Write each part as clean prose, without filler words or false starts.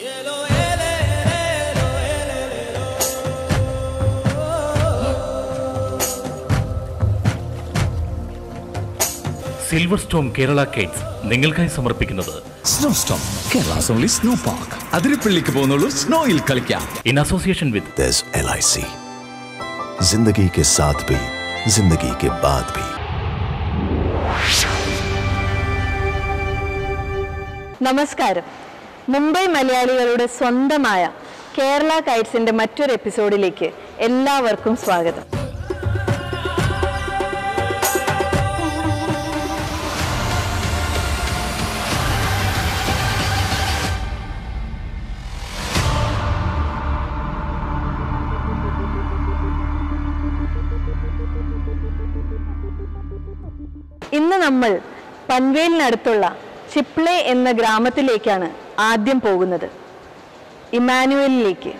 Silver Storm Kerala kites നിങ്ങൾക്കായി സമർപ്പിക്കുന്നത് snow storm Kerala's only snow park. അതിരപ്പള്ളിക്ക് പോകുന്നുള്ളൂ, സ്നോയിൽ കളിക്കാം. In association with LIC. जिंदगी के साथ भी, जिंदगी के बाद भी. നമസ്കാരം. മുംബൈ മലയാളികളുടെ സ്വന്തമായ കേരള കൈറ്റ്സിന്റെ മറ്റൊരു എപ്പിസോഡിലേക്ക് എല്ലാവർക്കും സ്വാഗതം. ഇന്ന് നമ്മൾ പൻവേലിനടുത്തുള്ള ചിപ്ലെ എന്ന ഗ്രാമത്തിലേക്കാണ് ആദ്യം പോകുന്നത്. ഇമ്മാനുവലിലേക്ക്.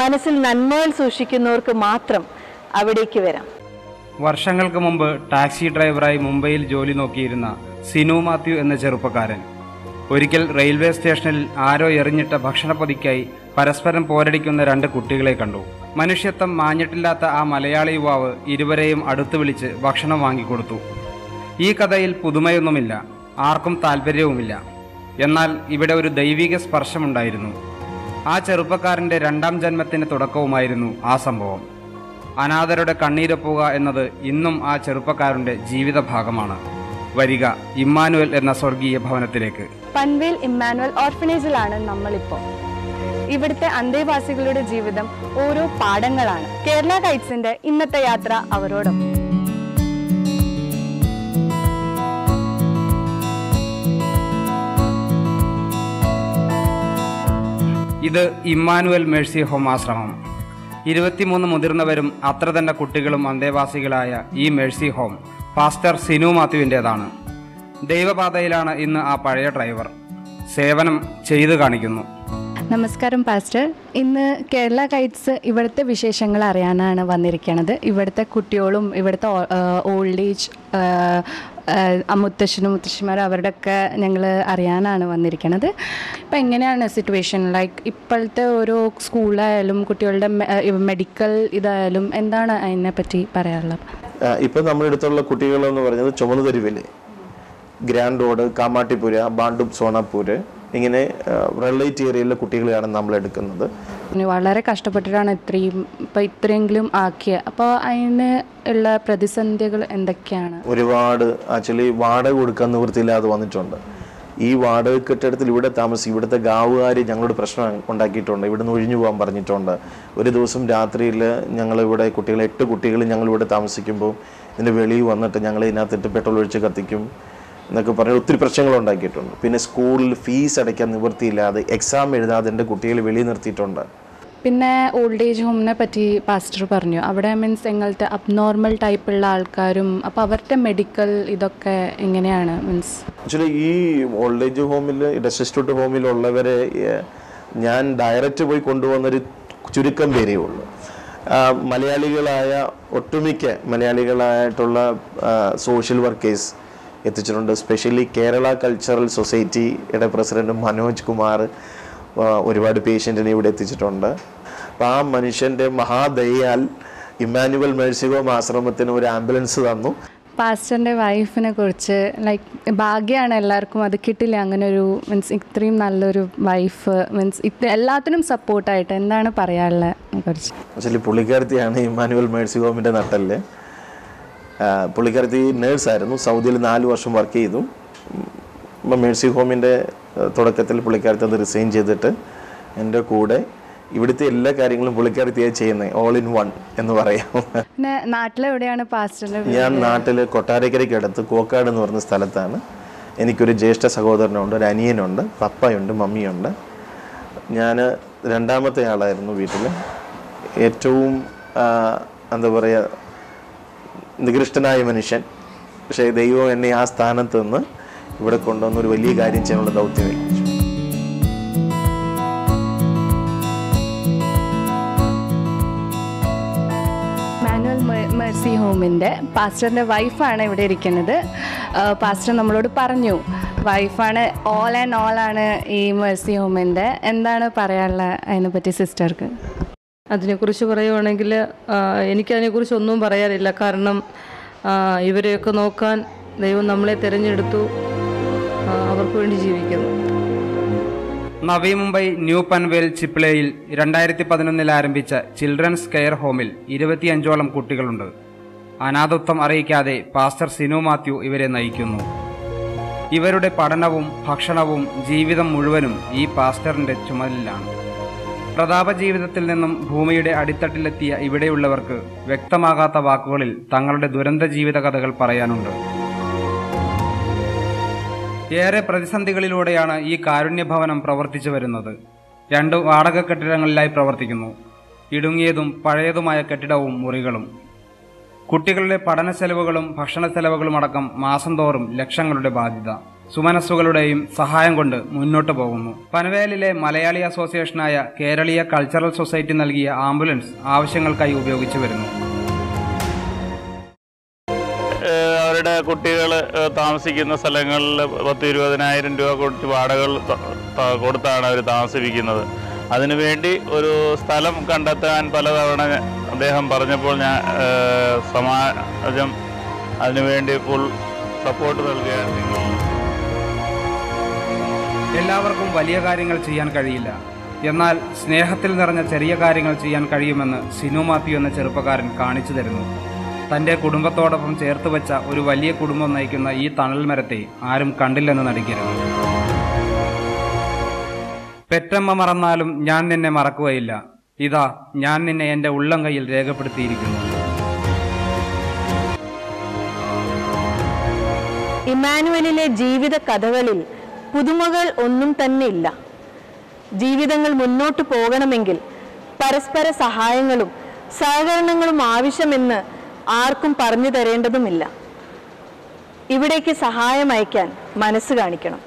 മനസ്സിൽ നന്മകൾ സൂക്ഷിക്കുന്നവർക്ക് മാത്രം അവിടേക്ക് വരാം. വർഷങ്ങൾക്ക് മുമ്പ് ടാക്സി ഡ്രൈവറായി മുംബൈയിൽ ജോലി നോക്കിയിരുന്ന സിനു മാത്യു എന്ന ചെറുപ്പക്കാരൻ ഒരിക്കൽ റെയിൽവേ സ്റ്റേഷനിൽ ആരോ എറിഞ്ഞിട്ട ഭക്ഷണപ്പൊതിക്കായി പരസ്പരം പോരടിക്കുന്ന രണ്ട് കുട്ടികളെ കണ്ടു. മനുഷ്യത്വം മാഞ്ഞിട്ടില്ലാത്ത ആ മലയാളി യുവാവ് ഇരുവരെയും അടുത്തു വിളിച്ച് ഭക്ഷണം വാങ്ങിക്കൊടുത്തു. ഈ കഥയിൽ പുതുമയൊന്നുമില്ല, ആർക്കും താല്പര്യവുമില്ല. എന്നാൽ ഇവിടെ ഒരു ദൈവിക സ്പർശമുണ്ടായിരുന്നു. ആ ചെറുപ്പക്കാരൻ്റെ രണ്ടാം ജന്മത്തിന് തുടക്കവുമായിരുന്നു ആ സംഭവം. അനാഥരുടെ കണ്ണീരൊപ്പുക എന്നത് ഇന്നും ആ ചെറുപ്പക്കാരൻ്റെ ജീവിത ഭാഗമാണ്. വരിക ഇമ്മാനുവൽ എന്ന സ്വർഗീയ ഭവനത്തിലേക്ക്. പൻവേൽ ഇമ്മാനുവൽ ഓർഫനേജിലാണ് നമ്മളിപ്പോൾ. ഇവിടുത്തെ അന്തേവാസികളുടെ ജീവിതം ഓരോ പാഠങ്ങളാണ്. കേരള കൈറ്റ്സിന്റെ ഇന്നത്തെ യാത്ര അവരോടൊപ്പം. ഇത് ഇമ്മാനുവൽ മേഴ്സി ഹോം ആശ്രമം. 23 മുതിർന്നവരും അത്ര തന്നെ കുട്ടികളും അന്തേവാസികളായ ഈ മേഴ്സി ഹോം പാസ്റ്റർ സിനു മാത്യുവിൻ്റേതാണ്. ദൈവപാതയിലാണ് ഇന്ന് ആ പഴയ ഡ്രൈവർ. സേവനം ചെയ്തു കാണിക്കുന്നു. നമസ്കാരം പാസ്റ്റർ. ഇന്ന് കേരള കൈറ്റ്സ് ഇവിടുത്തെ വിശേഷങ്ങൾ അറിയാനാണ് വന്നിരിക്കുന്നത്. ഇവിടുത്തെ കുട്ടികളും ഇവിടുത്തെ ഓൾഡ് ഏജ് മുത്തശ്ശനും മുത്തശ്ശിമാരും അവരുടെയൊക്കെ ഞങ്ങൾ അറിയാനാണ് വന്നിരിക്കുന്നത്. ഇപ്പം എങ്ങനെയാണ് സിറ്റുവേഷൻ, ലൈക്ക് ഇപ്പോഴത്തെ ഓരോ സ്കൂളായാലും കുട്ടികളുടെ മെഡിക്കൽ ഇതായാലും എന്താണ് അതിനെപ്പറ്റി പറയാനുള്ളത്? ഇപ്പം നമ്മുടെ അടുത്തുള്ള കുട്ടികളെന്ന് പറഞ്ഞത് ചുമന്നുതെരുവിൽ, ഗ്രാൻഡ് റോഡ്, കാമാട്ടിപ്പുര, ബാണ്ടുപ്, സോണാപൂര്, ഇങ്ങനെ റിലേറ്റ് ഏരിയയിലെ കുട്ടികളെയാണ് നമ്മൾ എടുക്കുന്നത്. വളരെ കഷ്ടപ്പെട്ടിട്ടാണ് ഇത്രയെങ്കിലും ആക്കിയത്. അപ്പോൾ അതിന് ഉള്ള പ്രതിസന്ധികൾ എന്തൊക്കെയാണ്? ഒരുപാട് ആക്ച്വലി വാടക കൊടുക്കാൻ നിവൃത്തിയില്ലാതെ വന്നിട്ടുണ്ട്. ഈ വാടക കെട്ടിടത്തിൽ ഇവിടെ ഇവിടുത്തെ ഗാവുകാർ ഞങ്ങളോട് പ്രശ്നം ഉണ്ടാക്കിയിട്ടുണ്ട്. ഇവിടുന്ന് ഒഴിഞ്ഞു പോകാൻ പറഞ്ഞിട്ടുണ്ട്. ഒരു ദിവസം രാത്രിയിൽ ഞങ്ങളിവിടെ 8 കുട്ടികൾ ഞങ്ങളിവിടെ താമസിക്കുമ്പോൾ ഇതിൻ്റെ വെളിയിൽ വന്നിട്ട് ഞങ്ങൾ ഇതിനകത്തിട്ട് പെട്രോൾ ഒഴിച്ച് കത്തിക്കും എന്നൊക്കെ പറഞ്ഞ് ഒത്തിരി പ്രശ്നങ്ങൾ ഉണ്ടാക്കിയിട്ടുണ്ട്. പിന്നെ സ്കൂളിൽ ഫീസ് അടയ്ക്കാൻ നിവൃത്തിയില്ലാതെ എക്സാം എഴുതാതെ എൻ്റെ കുട്ടികൾ വെളിയിൽ നിർത്തിയിട്ടുണ്ട്. പിന്നെ ഓൾഡ് ഏജ് ഹോമിനെ പറ്റി പാസ്റ്റർ പറഞ്ഞു. അവിടെ മീൻസ് എങ്ങനത്തെ അബ്നോർമൽ ടൈപ്പുള്ള ആൾക്കാരും, അപ്പോൾ അവരുടെ മെഡിക്കൽ ഇതൊക്കെ എങ്ങനെയാണ്? മീൻസ് ആക്ച്വലി ഈ ഓൾഡ് ഏജ് ഹോമിൽ, ഡെസിസ്റ്റഡ് ഹോമിലുള്ളവരെ ഞാൻ ഡയറക്റ്റ് പോയി കൊണ്ടുപോകുന്നൊരു ചുരുക്കം പേരേ ഉള്ളൂ. മലയാളികളായ ഒട്ടുമിക്ക മലയാളികളായിട്ടുള്ള സോഷ്യൽ വർക്കേഴ്സ് എത്തിച്ചിട്ടുണ്ട്. സ്പെഷ്യലി കേരള കൾച്ചറൽ സൊസൈറ്റിയുടെ പ്രസിഡന്റ് മനോജ് കുമാർ ഒരുപാട് പേഷ്യൻറ്റിനെ ഇവിടെ എത്തിച്ചിട്ടുണ്ട്. അപ്പോൾ ആ മനുഷ്യൻ്റെ മഹാദയാൽ ഇമ്മാനുവൽ മേഴ്സി ഹോം ആശ്രമത്തിന് ഒരു ആംബുലൻസ് തന്നു. പാസ്റ്ററിൻ്റെ വൈഫിനെ കുറിച്ച് ലൈക്ക് ഭാഗ്യമാണ് എല്ലാവർക്കും, അത് കിട്ടില്ല അങ്ങനെ ഒരു മീൻസ് ഇത്രയും നല്ലൊരു വൈഫ്, മീൻസ് എല്ലാത്തിനും സപ്പോർട്ടായിട്ട് എന്താണ് പറയാനുള്ളത് കുറിച്ച്? ആക്ച്വലി പുള്ളിക്കാരത്തിയാണ് ഇമ്മാനുവൽ മേഴ്സി ഹോമിൻ്റെ നട്ടല്. പുള്ളിക്കാരത്തി നേഴ്സായിരുന്നു, സൗദിയിൽ 4 വർഷം വർക്ക് ചെയ്തു. മേഴ്സി ഹോമിൻ്റെ തുടക്കത്തിൽ പുള്ളിക്കാരത്തി അത് റിസൈൻ ചെയ്തിട്ട് എൻ്റെ കൂടെ ഇവിടുത്തെ എല്ലാ കാര്യങ്ങളും പുള്ളിക്കാരത്തിയായി ചെയ്യുന്നത്, ഓൾ ഇൻ വൺ എന്ന് പറയാം. പിന്നെ നാട്ടിലെവിടെയാണ് പാസ്റ്ററിൻ്റെ? ഞാൻ നാട്ടിൽ കൊട്ടാരക്കരയ്ക്ക് അടുത്ത് കോക്കാട് എന്ന് പറഞ്ഞ സ്ഥലത്താണ്. എനിക്കൊരു ജ്യേഷ്ഠ സഹോദരനുണ്ട്, ഒരു അനിയനുണ്ട്, പപ്പയുണ്ട്, മമ്മിയുണ്ട്. ഞാൻ രണ്ടാമത്തെ ആളായിരുന്നു വീട്ടിൽ. ഏറ്റവും എന്താ പറയുക, നികൃഷ്ടനായ മനുഷ്യൻ. പക്ഷേ ദൈവം എന്നെ ആ സ്ഥാനത്ത് നിന്ന് ഇവിടെ കൊണ്ടുവന്ന് ഒരു വലിയ കാര്യം ചെയ്യാനുള്ള ദൗത്യം ഏൽപ്പിച്ചു. ഇമ്മാനുവൽ മേഴ്സി ഹോമിൻ്റെ പാസ്റ്ററിൻ്റെ വൈഫാണ് ഇവിടെ ഇരിക്കുന്നത്. പാസ്റ്റർ നമ്മളോട് പറഞ്ഞു വൈഫാണ് ഓൾ ആൻഡ് ഓൾ ആണ് ഈ മേഴ്സി ഹോമിൻ്റെ. എന്താണ് പറയാനുള്ളത് അതിനെപ്പറ്റി സിസ്റ്റർക്ക്? അതിനെക്കുറിച്ച് പറയുവാണെങ്കിൽ എനിക്കതിനെക്കുറിച്ച് ഒന്നും പറയാനില്ല. കാരണം ഇവരെയൊക്കെ നോക്കാൻ ദൈവം നമ്മളെ തിരഞ്ഞെടുത്തു, അവർക്ക് വേണ്ടി ജീവിക്കുന്നു. നവി മുംബൈ ന്യൂ പൻവേൽ ചിപ്ലയിൽ 2011 ആരംഭിച്ച ചിൽഡ്രൻസ് കെയർ ഹോമിൽ 25ഓളം കുട്ടികളുണ്ട്. അനാഥത്വം അറിയിക്കാതെ പാസ്റ്റർ സിനു മാത്യു ഇവരെ നയിക്കുന്നു. ഇവരുടെ പഠനവും ഭക്ഷണവും ജീവിതം മുഴുവനും ഈ പാസ്റ്ററിന്റെ ചുമലിലാണ്. പ്രതാപ ജീവിതത്തിൽ നിന്നും ഭൂമിയുടെ അടിത്തട്ടിലെത്തിയ ഇവിടെയുള്ളവർക്ക് വ്യക്തമാകാത്ത വാക്കുകളിൽ തങ്ങളുടെ ദുരന്ത ജീവിത കഥകൾ പറയാനുണ്ട്. ഏറെ പ്രതിസന്ധികളിലൂടെയാണ് ഈ കാരുണ്യഭവനം പ്രവർത്തിച്ചു വരുന്നത്. 2 വാടക കെട്ടിടങ്ങളിലായി പ്രവർത്തിക്കുന്നു. ഇടുങ്ങിയതും പഴയതുമായ കെട്ടിടവും മുറികളും. കുട്ടികളുടെ പഠന ചെലവുകളും ഭക്ഷണ ചെലവുകളും അടക്കം മാസം തോറും ലക്ഷങ്ങളുടെ ബാധ്യത. സുമനസ്സുകളുടെയും സഹായം കൊണ്ട് മുന്നോട്ട് പോകുന്നു. പൻവേലിലെ മലയാളി അസോസിയേഷനായ കേരളീയ കൾച്ചറൽ സൊസൈറ്റി നൽകിയ ആംബുലൻസ് ആവശ്യങ്ങൾക്കായി ഉപയോഗിച്ചു വരുന്നു. അവരുടെ കുട്ടികൾ താമസിക്കുന്ന സ്ഥലങ്ങളിൽ 10-20,000 രൂപ കൊടുത്ത് വാടകകൾ കൊടുത്താണ് അവർ താമസിപ്പിക്കുന്നത്. അതിനുവേണ്ടി ഒരു സ്ഥലം കണ്ടെത്താൻ പലതവണ അദ്ദേഹം പറഞ്ഞപ്പോൾ ഞാൻ സമാജം അതിനുവേണ്ടി ഫുൾ സപ്പോർട്ട് നൽകുകയാണ്. എല്ലാവർക്കും വലിയ കാര്യങ്ങൾ ചെയ്യാൻ കഴിയില്ല, എന്നാൽ സ്നേഹത്തിൽ നിറഞ്ഞ ചെറിയ കാര്യങ്ങൾ ചെയ്യാൻ കഴിയുമെന്ന് സിനു മാത്യു എന്ന ചെറുപ്പക്കാരൻ കാണിച്ചു തരുന്നു. തൻ്റെ കുടുംബത്തോടൊപ്പം ചേർത്ത് വെച്ച ഒരു വലിയ കുടുംബം നയിക്കുന്ന ഈ തണൽ മരത്തെ ആരും കണ്ടില്ലെന്ന് നടിക്കരുത്. പെറ്റമ്മ മറന്നാലും ഞാൻ നിന്നെ മറക്കുകയില്ല. ഇതാ ഞാൻ നിന്നെ എൻ്റെ ഉള്ളം കയ്യിൽ രേഖപ്പെടുത്തിയിരിക്കുന്നു. ഇമ്മാനുവലിലെ ജീവിത കഥകളിൽ പുതുമകൾ ഒന്നും തന്നെ ഇല്ല. ജീവിതങ്ങൾ മുന്നോട്ട് പോകണമെങ്കിൽ പരസ്പര സഹായങ്ങളും സഹകരണങ്ങളും ആവശ്യമെന്ന് ആർക്കും പറഞ്ഞു തരേണ്ടതുമില്ല. ഇവിടേക്ക് സഹായം അയക്കാൻ മനസ്സ് കാണിക്കണം.